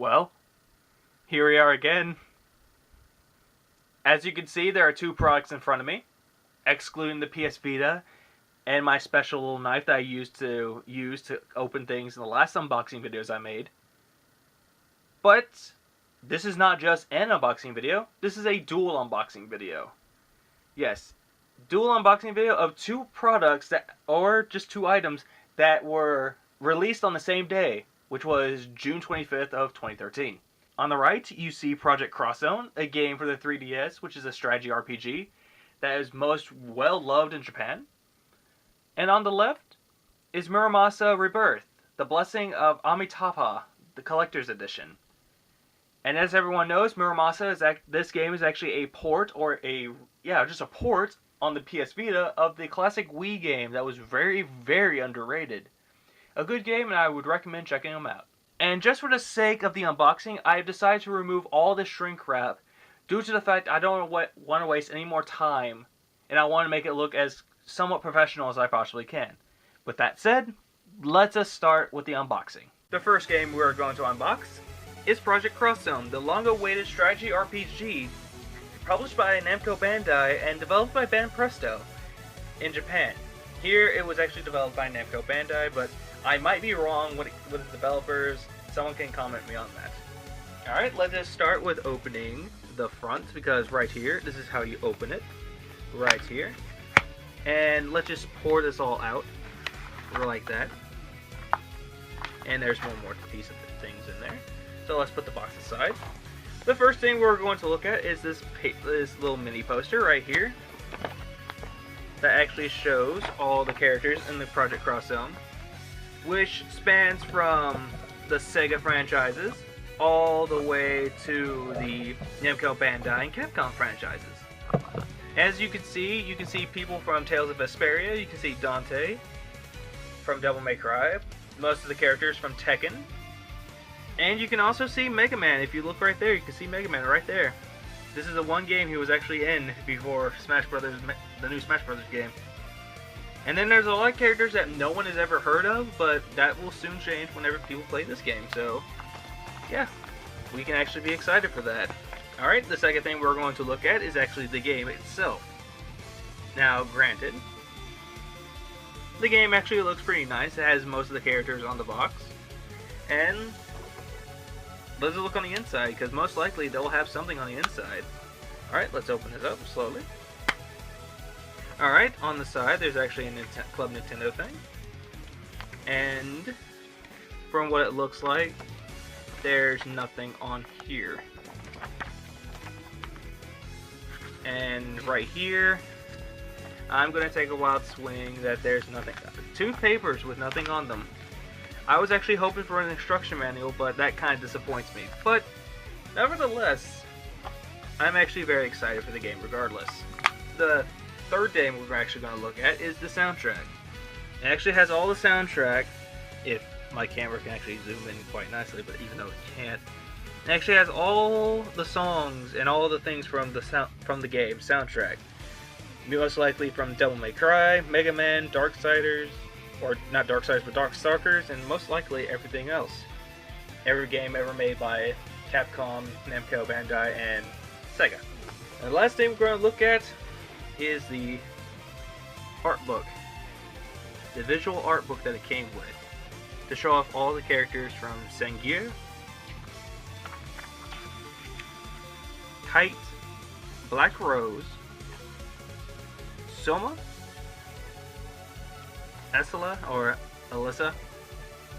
Well, here we are again. As you can see, there are two products in front of me, excluding the PS Vita and my special little knife that I used to open things in the last unboxing videos I made. But this is not just an unboxing video, this is a dual unboxing video. Yes, dual unboxing video of two products or just two items that were released on the same day, which was June 25th of 2013. On the right, you see Project Cross Zone, a game for the 3DS, which is a strategy RPG that is most well loved in Japan. And on the left is Muramasa Rebirth, the Blessing of Amitabha, the Collector's Edition. And as everyone knows, this game is actually a port, just a port on the PS Vita of the classic Wii game that was very, very underrated. A good game, and I would recommend checking them out. And just for the sake of the unboxing, I have decided to remove all the shrink wrap due to the fact I don't want to waste any more time, and I want to make it look as somewhat professional as I possibly can. With that said, let us start with the unboxing. The first game we're going to unbox is Project Cross Zone, the long-awaited strategy RPG published by Namco Bandai and developed by Banpresto in Japan. Here it was actually developed by Namco Bandai, but I might be wrong with the developers. Someone can comment me on that. Alright, let's just start with opening the front, because right here, this is how you open it. Right here. And let's just pour this all out. Like that. And there's one more piece of things in there. So let's put the box aside. The first thing we're going to look at is this little mini poster right here. That actually shows all the characters in the Project Cross Zone, which spans from the Sega franchises all the way to the Namco Bandai and Capcom franchises. As you can see people from Tales of Vesperia, you can see Dante from Devil May Cry, most of the characters from Tekken, and you can also see Mega Man. If you look right there, you can see Mega Man right there. This is the one game he was actually in before Smash Brothers, the new Smash Brothers game. And then there's a lot of characters that no one has ever heard of, but that will soon change whenever people play this game. So, yeah, we can actually be excited for that. Alright, the second thing we're going to look at is actually the game itself. Now, granted, the game actually looks pretty nice. It has most of the characters on the box. And let's look on the inside, because most likely they'll have something on the inside. Alright, let's open this up slowly. Alright, on the side there's actually a Club Nintendo thing. And from what it looks like, there's nothing on here. And right here, I'm going to take a wild swing that there's nothing. Two papers with nothing on them. I was actually hoping for an instruction manual, but that kind of disappoints me. But nevertheless, I'm actually very excited for the game regardless. The third thing we're actually going to look at is the soundtrack. It actually has all the soundtrack, if my camera can actually zoom in quite nicely, but even though it can't, it actually has all the songs and all the things from the game soundtrack. Most likely from Devil May Cry, Mega Man, Darksiders, or not Darksiders, but Darkstalkers, and most likely everything else. Every game ever made by Capcom, Namco Bandai, and Sega. And the last thing we're going to look at is the art book. The visual art book that it came with, to show off all the characters from Sengier, Kite, Black Rose, Soma, Esla or Alyssa,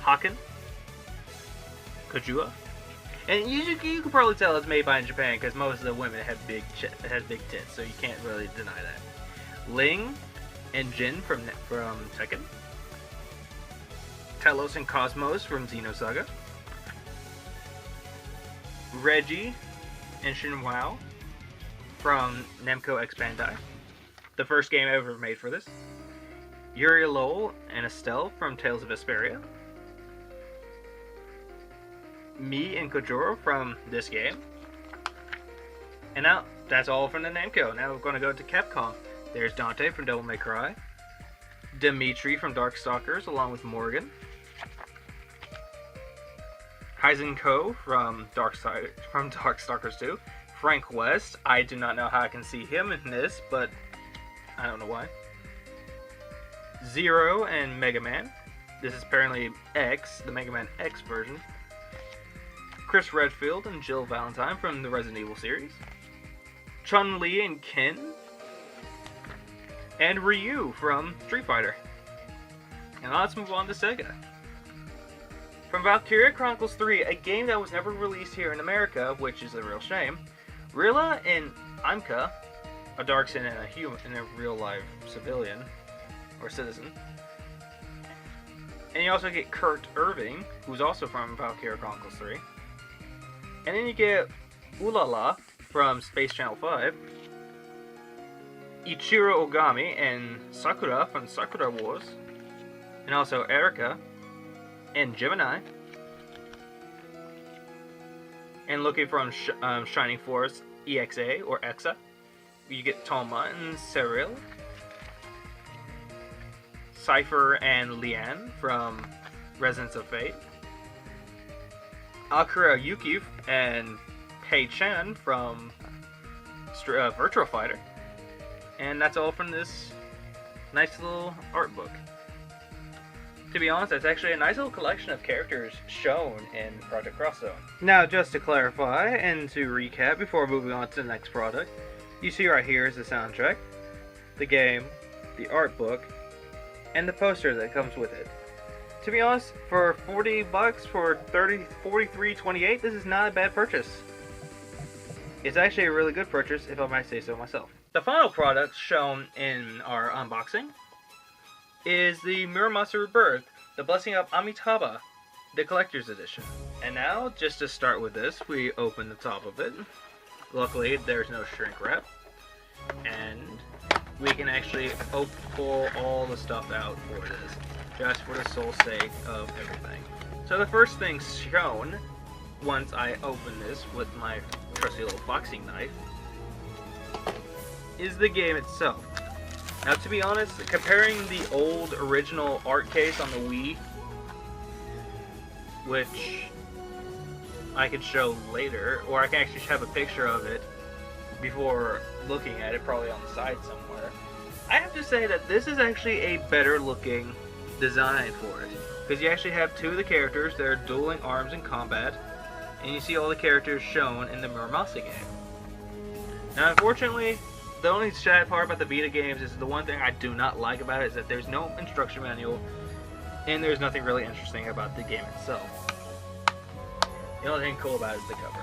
Haken, Kojua, and you can probably tell it's made by Japan because most of the women have big tits, so you can't really deny that. Ling and Jin from Tekken, Telos and Cosmos from Xenosaga, Reggie and Shinwao from Namco X Bandai, the first game ever made for this. Yuri Lowell and Estelle from Tales of Vesperia. Me and Kojuro from this game. And now, that's all from the Namco. Now we're going to go to Capcom. There's Dante from Devil May Cry. Dimitri from Darkstalkers along with Morgan. Kaizenko from Darkstalkers 2. Frank West. I do not know how I can see him in this, but I don't know why. Zero and Mega Man. This is apparently X, the Mega Man X version. Chris Redfield and Jill Valentine from the Resident Evil series. Chun-Li and Ken. And Ryu from Street Fighter. And let's move on to Sega. From Valkyria Chronicles 3, a game that was never released here in America, which is a real shame. Rilla and Imka, a Darkson and a real-life civilian, or citizen. And you also get Kurt Irving, who's also from Valkyria Chronicles 3. And then you get Ulala from Space Channel 5. Ichiro Ogami and Sakura from Sakura Wars. And also Erika and Gemini. And looking from Shining Force EXA or EXA, you get Toma and Cyril. Cypher and Lian from Resonance of Fate. Akira Yuki and Pei Chen from Virtua Fighter. And that's all from this nice little art book. To be honest, that's actually a nice little collection of characters shown in Project Cross Zone. Now, just to clarify and to recap before moving on to the next product, you see right here is the soundtrack, the game, the art book, and the poster that comes with it. To be honest, for $40 for $43.28, this is not a bad purchase. It's actually a really good purchase, if I might say so myself. The final product shown in our unboxing is the Muramasa Rebirth, The Blessing of Amitabha, the Collector's Edition. And now, just to start with this, we open the top of it. Luckily, there's no shrink wrap. And we can actually pull all the stuff out for this, just for the sole sake of everything. So the first thing shown, once I open this with my trusty little boxing knife, is the game itself. Now, to be honest, comparing the old original art case on the Wii, which I could show later, or I can actually have a picture of it before looking at it, probably on the side somewhere, I have to say that this is actually a better looking design for it. Because you actually have two of the characters that are dueling arms in combat, and you see all the characters shown in the Muramasa game. Now, unfortunately, the only sad part about the Vita games is the one thing I do not like about it is that there's no instruction manual, and there's nothing really interesting about the game itself. The only thing cool about it is the cover.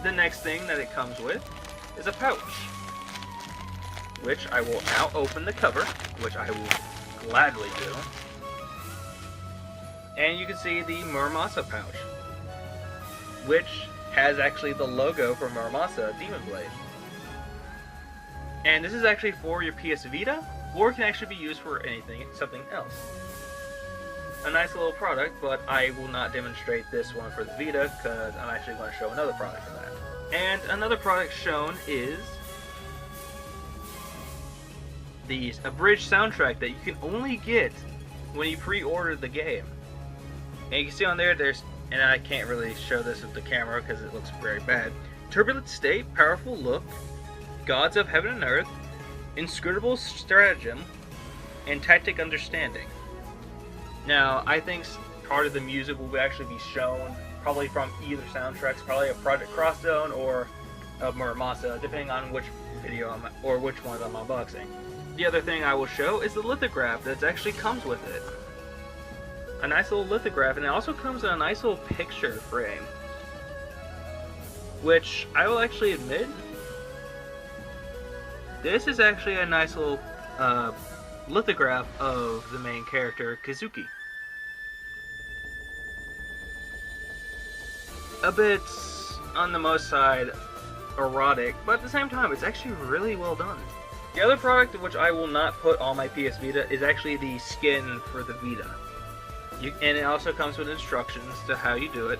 The next thing that it comes with is a pouch, which I will now open the cover, which I will gladly do. And you can see the Muramasa Pouch, which has actually the logo for Muramasa Demon Blade. And this is actually for your PS Vita, or it can actually be used for something else. A nice little product, but I will not demonstrate this one for the Vita, because I'm actually going to show another product for that. And another product shown is the abridged soundtrack that you can only get when you pre-order the game. And you can see on there, and I can't really show this with the camera because it looks very bad. Turbulent State, Powerful Look, Gods of Heaven and Earth, Inscrutable Stratagem, and Tactic Understanding. Now, I think part of the music will actually be shown probably from either soundtracks, probably a Project Cross Zone or of Muramasa, depending on which video or which ones I'm unboxing. The other thing I will show is the lithograph that actually comes with it. A nice little lithograph, and it also comes in a nice little picture frame, which I will actually admit, this is actually a nice little lithograph of the main character, Kazuki. A bit on the most side erotic, but at the same time it's actually really well done. The other product which I will not put on my PS Vita is actually the skin for the Vita. And it also comes with instructions to how you do it,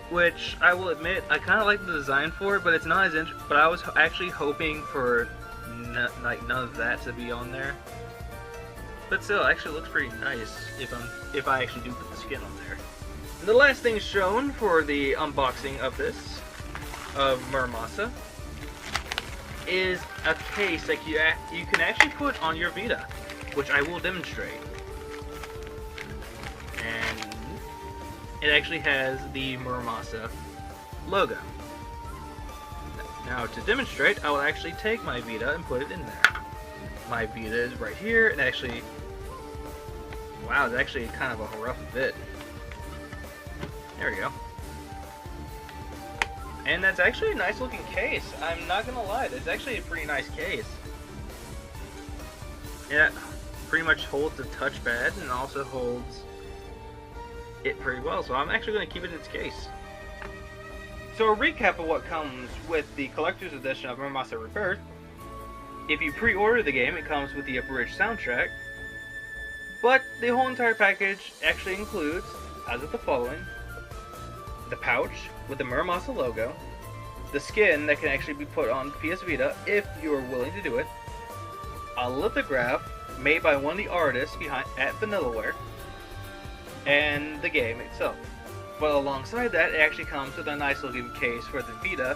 which I will admit I kind of like the design for it, but it's not as interesting. But I was actually hoping for none of that to be on there. But still, it actually looks pretty nice if I actually do put the skin on there. The last thing shown for the unboxing of this, of Muramasa, is a case that you can actually put on your Vita, which I will demonstrate. And it actually has the Muramasa logo. Now to demonstrate, I will actually take my Vita and put it in there. My Vita is right here, and actually, wow, it's actually kind of a rough fit. There we go. And that's actually a nice looking case. I'm not gonna lie, that's actually a pretty nice case. Yeah, pretty much holds the touchpad and also holds it pretty well. So I'm actually gonna keep it in its case. So a recap of what comes with the collector's edition of Muramasa Rebirth. If you pre-order the game, it comes with the abridged soundtrack. But the whole entire package actually includes, as of the following: the pouch with the Muramasa logo, the skin that can actually be put on PS Vita if you are willing to do it, a lithograph made by one of the artists behind at Vanillaware, and the game itself. But alongside that, it actually comes with a nice looking case for the Vita,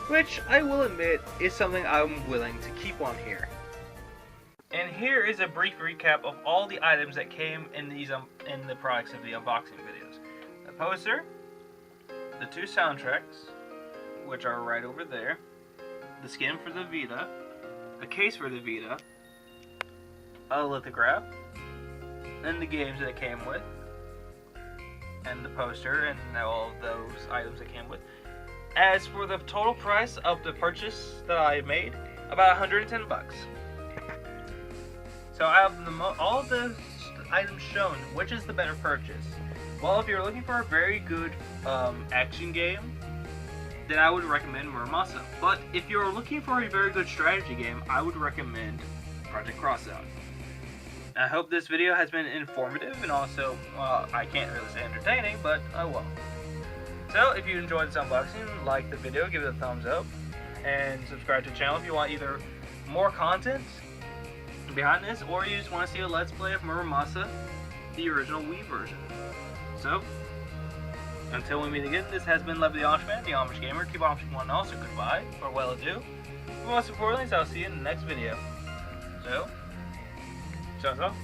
which I will admit is something I'm willing to keep on here. And here is a brief recap of all the items that came in these in the products of the unboxing videos. The poster, the two soundtracks, which are right over there, the skin for the Vita, a case for the Vita, a lithograph, and the games that it came with, and the poster, and all of those items it came with. As for the total price of the purchase that I made, about 110 bucks. So out of all of the items shown, which is the better purchase? Well, if you're looking for a very good action game, then I would recommend Muramasa. But if you're looking for a very good strategy game, I would recommend Project Crossout. I hope this video has been informative and also, I can't really say entertaining, but I will. So if you enjoyed this unboxing, like the video, give it a thumbs up, and subscribe to the channel if you want either more content behind this, or you just want to see a Let's Play of Muramasa, the original Wii version. So, until we meet again, this has been Lev the Amishman, the Amish Gamer. Keep Amishing one and all, so goodbye, farewell, adieu. But most importantly, I'll see you in the next video. So, ciao, ciao.